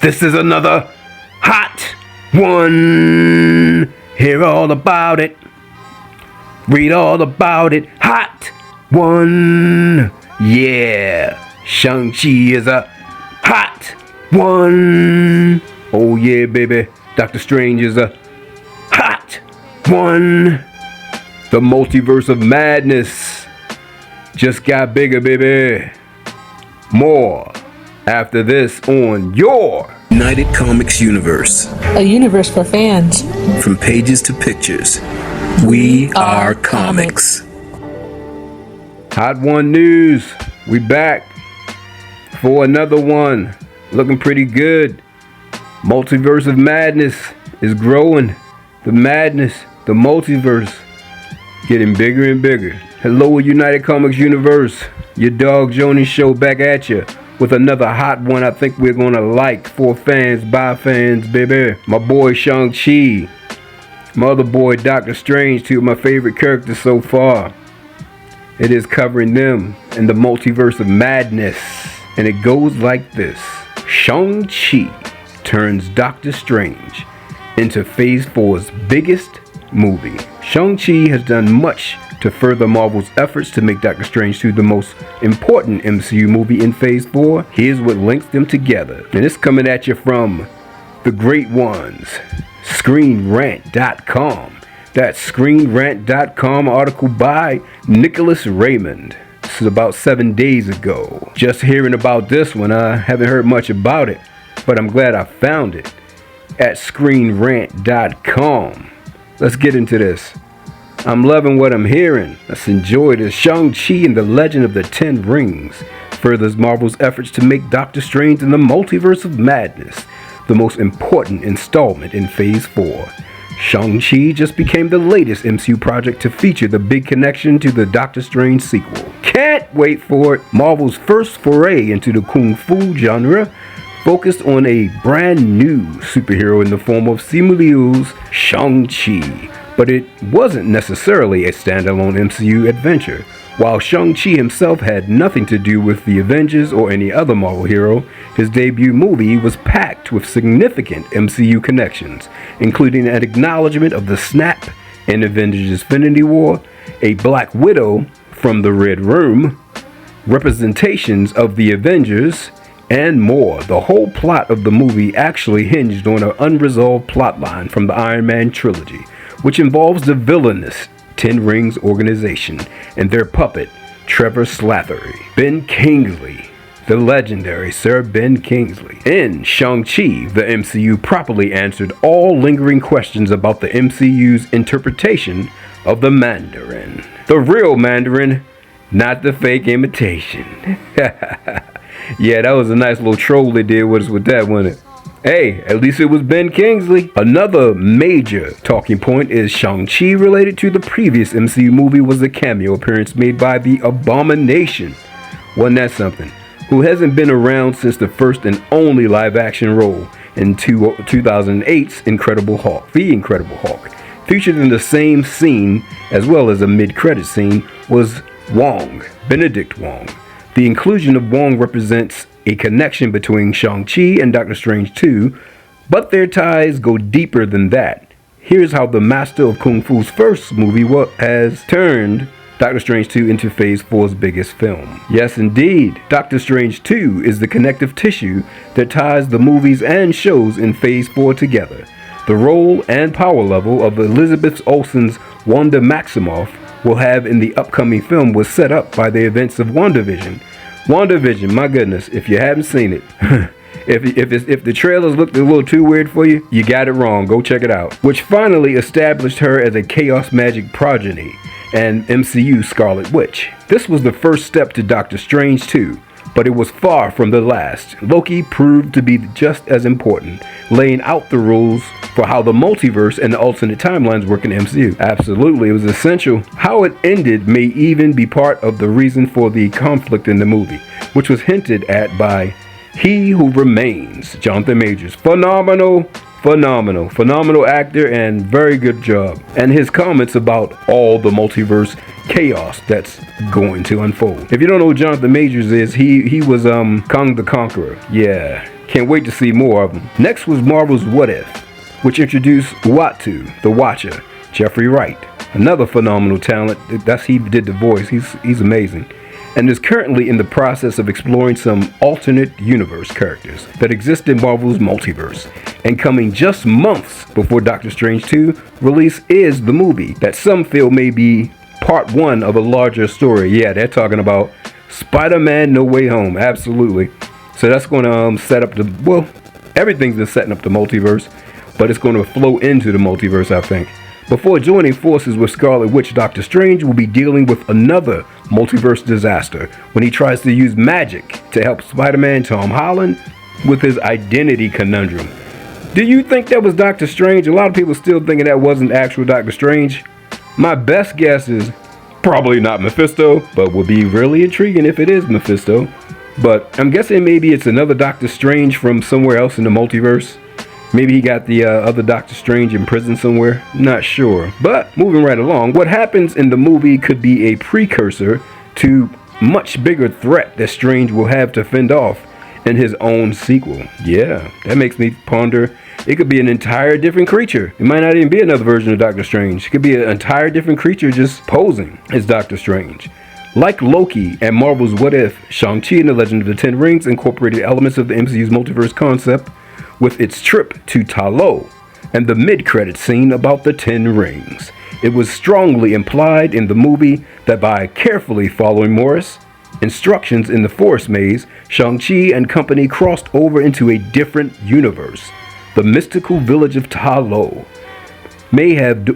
This is another hot one. Hear all about it. Read all about it. Hot one. Yeah. Shang Chi is a hot one. Oh yeah, baby. Doctor Strange is a hot one. The multiverse of madness just got bigger, baby. More after this on your United Comics Universe. A universe for fans. From pages to pictures, we are comics. Hot One News. We back for another one. Looking pretty good. Multiverse of madness is growing. The madness, the multiverse, getting bigger and bigger. Hello, United Comics Universe. Your dog JoninSho back at you with another hot one I think we're gonna like. For fans, by fans, baby. My boy Shang Chi. My other boy Doctor Strange, two of my favorite characters so far. It is covering them in the multiverse of madness. And it goes like this. Shang Chi turns Doctor Strange into Phase 4's biggest movie. Shang Chi has done much to further Marvel's efforts to make Doctor Strange 2 the most important MCU movie in Phase 4. Here's what links them together. And it's coming at you from the great ones, ScreenRant.com. That's ScreenRant.com, article by Nicholas Raymond. This is about 7 days ago. Just hearing about this one, I haven't heard much about it, but I'm glad I found it at ScreenRant.com. Let's get into this. I'm loving what I'm hearing. Let's enjoy this. Shang-Chi and the Legend of the Ten Rings furthers Marvel's efforts to make Doctor Strange in the Multiverse of Madness the most important installment in Phase 4. Shang-Chi just became the latest MCU project to feature the big connection to the Doctor Strange sequel. Can't wait for it. Marvel's first foray into the Kung Fu genre focused on a brand new superhero in the form of Simu Liu's Shang-Chi. But it wasn't necessarily a standalone MCU adventure. While Shang-Chi himself had nothing to do with the Avengers or any other Marvel hero, his debut movie was packed with significant MCU connections, including an acknowledgement of the snap in Avengers Infinity War, a Black Widow from the Red Room, representations of the Avengers, and more. The whole plot of the movie actually hinged on an unresolved plotline from the Iron Man trilogy, which involves the villainous Ten Rings organization and their puppet, Trevor Slattery. Ben Kingsley, the legendary Sir Ben Kingsley. In Shang-Chi, the MCU properly answered all lingering questions about the MCU's interpretation of the Mandarin. The real Mandarin, not the fake imitation. Yeah, that was a nice little troll they did with us with that, wasn't it? Hey, at least it was Ben Kingsley. Another major talking point is Shang-Chi related to the previous MCU movie was a cameo appearance made by the Abomination. Wasn't that something? Who hasn't been around since the first and only live-action role in 2008's Incredible Hulk. The Incredible Hulk. Featured in the same scene, as well as a mid-credit scene, was Wong, Benedict Wong. The inclusion of Wong represents a connection between Shang-Chi and Doctor Strange 2, but their ties go deeper than that. Here's how the master of Kung Fu's first movie has turned Doctor Strange 2 into Phase 4's biggest film. Yes, indeed, Doctor Strange 2 is the connective tissue that ties the movies and shows in Phase 4 together. The role and power level of Elizabeth Olsen's Wanda Maximoff will have in the upcoming film was set up by the events of WandaVision. WandaVision, my goodness, if you haven't seen it, if the trailers looked a little too weird for you, you got it wrong. Go check it out. Which finally established her as a chaos magic progeny and MCU Scarlet Witch. This was the first step to Doctor Strange 2, but it was far from the last. Loki proved to be just as important, laying out the rules for how the multiverse and the alternate timelines work in MCU. Absolutely, it was essential. How it ended may even be part of the reason for the conflict in the movie, which was hinted at by He Who Remains, Jonathan Majors. Phenomenal actor and very good job. And his comments about all the multiverse chaos that's going to unfold. If you don't know who Jonathan Majors is, he was Kong the Conqueror. Yeah, Can't wait to see more of them. Next was Marvel's What If, which introduced Uatu, the Watcher, Jeffrey Wright, another phenomenal talent. He did the voice. He's amazing. And is currently in the process of exploring some alternate universe characters that exist in Marvel's multiverse. And coming just months before Doctor Strange 2 release is the movie that some feel may be part one of a larger story. Yeah, they're talking about Spider-Man No Way Home. Absolutely. So that's going to set up everything's been setting up the multiverse, but it's going to flow into the multiverse, I think. Before joining forces with Scarlet Witch, Doctor Strange will be dealing with another multiverse disaster when he tries to use magic to help Spider-Man Tom Holland with his identity conundrum. Do you think that was Doctor Strange? A lot of people still thinking that wasn't actual Doctor Strange. My best guess is probably not Mephisto, but would be really intriguing if it is Mephisto. But I'm guessing maybe it's another Doctor Strange from somewhere else in the multiverse. Maybe he got the other Doctor Strange in prison somewhere. Not sure. But moving right along, what happens in the movie could be a precursor to much bigger threat that Strange will have to fend off in his own sequel. Yeah, that makes me ponder. It could be an entire different creature. It might not even be another version of Doctor Strange. It could be an entire different creature just posing as Doctor Strange. Like Loki and Marvel's What If, Shang Chi and the Legend of the Ten Rings incorporated elements of the MCU's multiverse concept with its trip to Ta Lo and the mid-credit scene about the Ten Rings. It was strongly implied in the movie that by carefully following Morris' instructions in the Forest Maze, Shang-Chi and company crossed over into a different universe. The mystical village of Ta Lo may have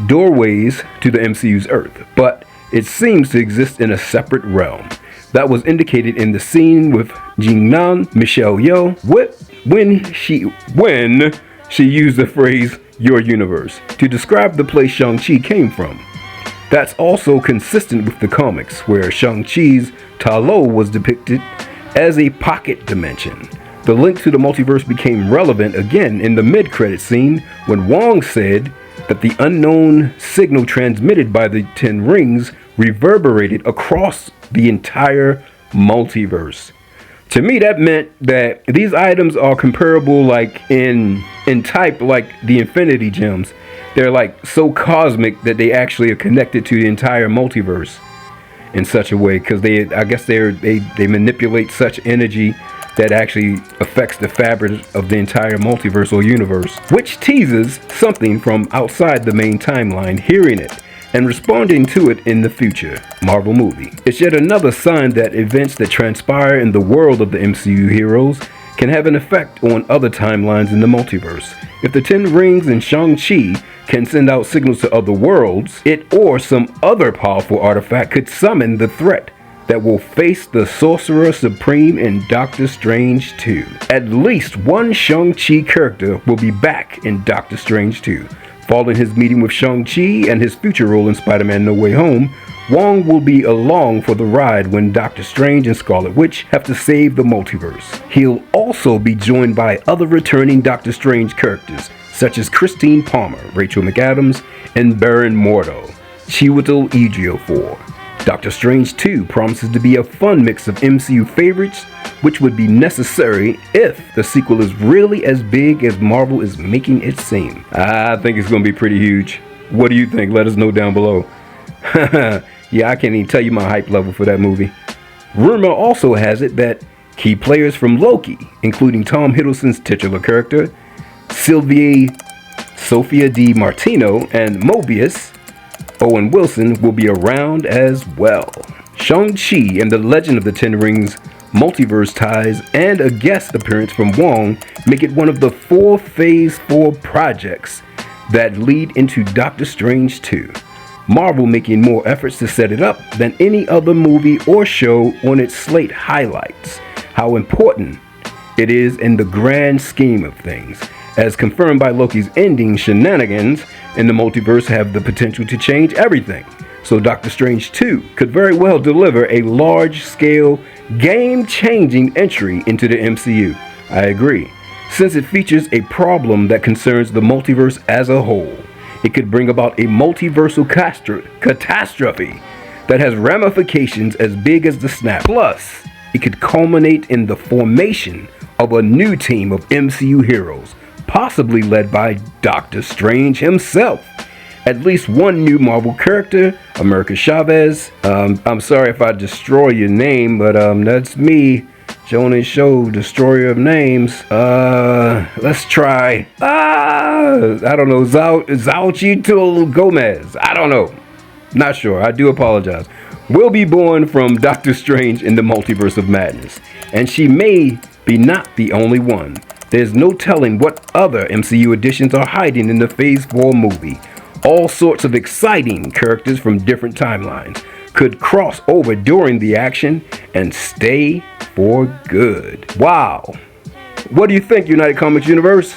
doorways to the MCU's Earth, but it seems to exist in a separate realm. That was indicated in the scene with Jingnan Michelle Yeoh when she used the phrase "your universe" to describe the place Shang-Chi came from. That's also consistent with the comics, where Shang-Chi's Ta Lo was depicted as a pocket dimension. The link to the multiverse became relevant again in the mid-credit scene when Wong said that the unknown signal transmitted by the Ten Rings reverberated across the entire multiverse. To me, that meant that these items are comparable, like in type, like the Infinity Gems. They're like so cosmic that they actually are connected to the entire multiverse in such a way, because they manipulate such energy that actually affects the fabric of the entire multiverse or universe, which teases something from outside the main timeline hearing it and responding to it in the future Marvel movie. It's yet another sign that events that transpire in the world of the MCU heroes can have an effect on other timelines in the multiverse. If the Ten Rings and Shang-Chi can send out signals to other worlds, it or some other powerful artifact could summon the threat that will face the Sorcerer Supreme in Doctor Strange 2. At least one Shang-Chi character will be back in Doctor Strange 2. Following his meeting with Shang-Chi and his future role in Spider-Man No Way Home, Wong will be along for the ride when Doctor Strange and Scarlet Witch have to save the multiverse. He'll also be joined by other returning Doctor Strange characters, such as Christine Palmer, Rachel McAdams, and Baron Mordo, Chiwetel Ejiofor. Doctor Strange 2 promises to be a fun mix of MCU favorites, which would be necessary if the sequel is really as big as Marvel is making it seem. I think it's going to be pretty huge. What do you think? Let us know down below. Yeah, I can't even tell you my hype level for that movie. Rumor also has it that key players from Loki, including Tom Hiddleston's titular character, Sophia Di Martino, and Mobius, Owen Wilson, will be around as well. Shang-Chi and the Legend of the Ten Rings multiverse ties and a guest appearance from Wong make it one of the 4 Phase 4 projects that lead into Doctor Strange 2. Marvel making more efforts to set it up than any other movie or show on its slate highlights how important it is in the grand scheme of things. As confirmed by Loki's ending, shenanigans in the multiverse have the potential to change everything. So Doctor Strange 2 could very well deliver a large-scale, game-changing entry into the MCU. I agree. Since it features a problem that concerns the multiverse as a whole, it could bring about a multiversal catastrophe that has ramifications as big as the snap. Plus, it could culminate in the formation of a new team of MCU heroes, possibly led by Doctor Strange himself. At least one new Marvel character, American Chavez. I'm sorry if I destroy your name, but that's me, JoninSho, destroyer of names. Let's try. I don't know, Zauchito Gomez. I don't know. Not sure. I do apologize. Will be born from Doctor Strange in the Multiverse of Madness, and she may be not the only one. There's no telling what other MCU additions are hiding in the Phase 4 movie. All sorts of exciting characters from different timelines could cross over during the action and stay for good. Wow. What do you think, United Comics Universe?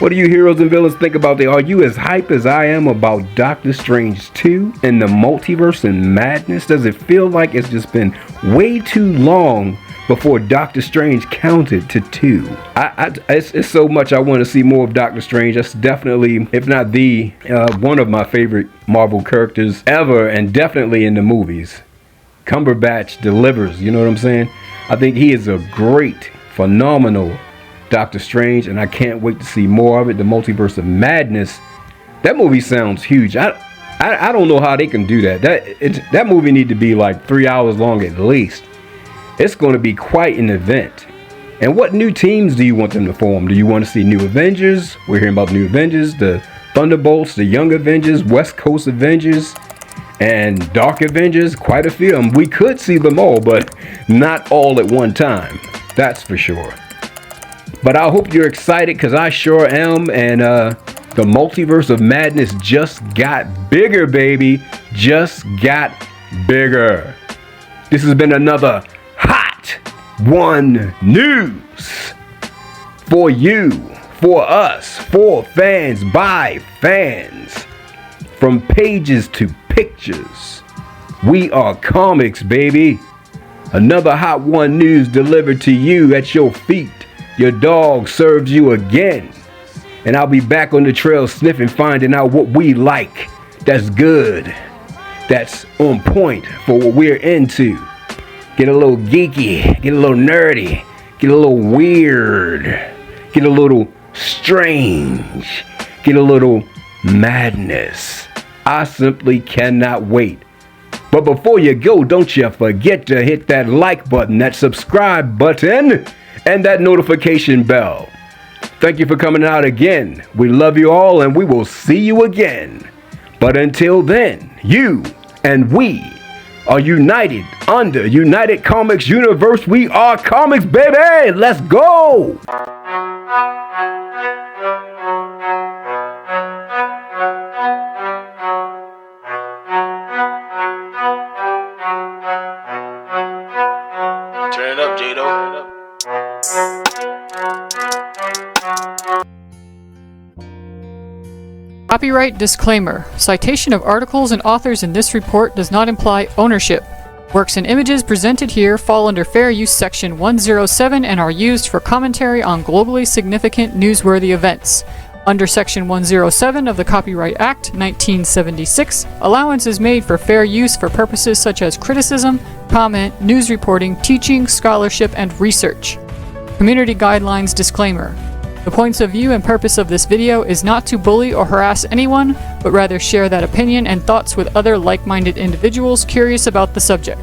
What do you heroes and villains think about Are you as hype as I am about Doctor Strange 2 and the Multiverse and Madness? Does it feel like it's just been way too long before Doctor Strange counted to 2? It's so much I want to see more of Doctor Strange. That's definitely, if not the, one of my favorite Marvel characters ever, and definitely in the movies. Cumberbatch delivers, you know what I'm saying? I think he is a great, phenomenal Doctor Strange, and I can't wait to see more of it. The Multiverse of Madness, that movie sounds huge. I don't know how they can do that. That movie need to be like 3 hours long at least. It's going to be quite an event. And what new teams do you want them to form? Do you want to see new Avengers? We're hearing about new Avengers, the Thunderbolts, the Young Avengers, West Coast Avengers, and Dark Avengers. Quite a few of them. We could see them all, but not all at one time. That's for sure. But I hope you're excited, because I sure am. And the Multiverse of Madness just got bigger, baby. Just got bigger. This has been another Hot One News. For you, for us, for fans, by fans. From pages to pictures. We are comics, baby. Another Hot One News delivered to you at your feet. Your dog serves you again. And I'll be back on the trail sniffing, finding out what we like. That's good. That's on point for what we're into. Get a little geeky. Get a little nerdy. Get a little weird. Get a little strange. Get a little madness. I simply cannot wait. But before you go, don't you forget to hit that like button, that subscribe button, and that notification bell. Thank you for coming out again. We love you all, and we will see you again. But until then, you and we are united under United Comics Universe. We are comics, baby. Let's go. Turn it up, Jado. Copyright disclaimer. Citation of articles and authors in this report does not imply ownership. Works and images presented here fall under Fair Use Section 107 and are used for commentary on globally significant newsworthy events. Under Section 107 of the Copyright Act, 1976, allowance is made for fair use for purposes such as criticism, comment, news reporting, teaching, scholarship, and research. Community Guidelines Disclaimer. The points of view and purpose of this video is not to bully or harass anyone, but rather share that opinion and thoughts with other like-minded individuals curious about the subject.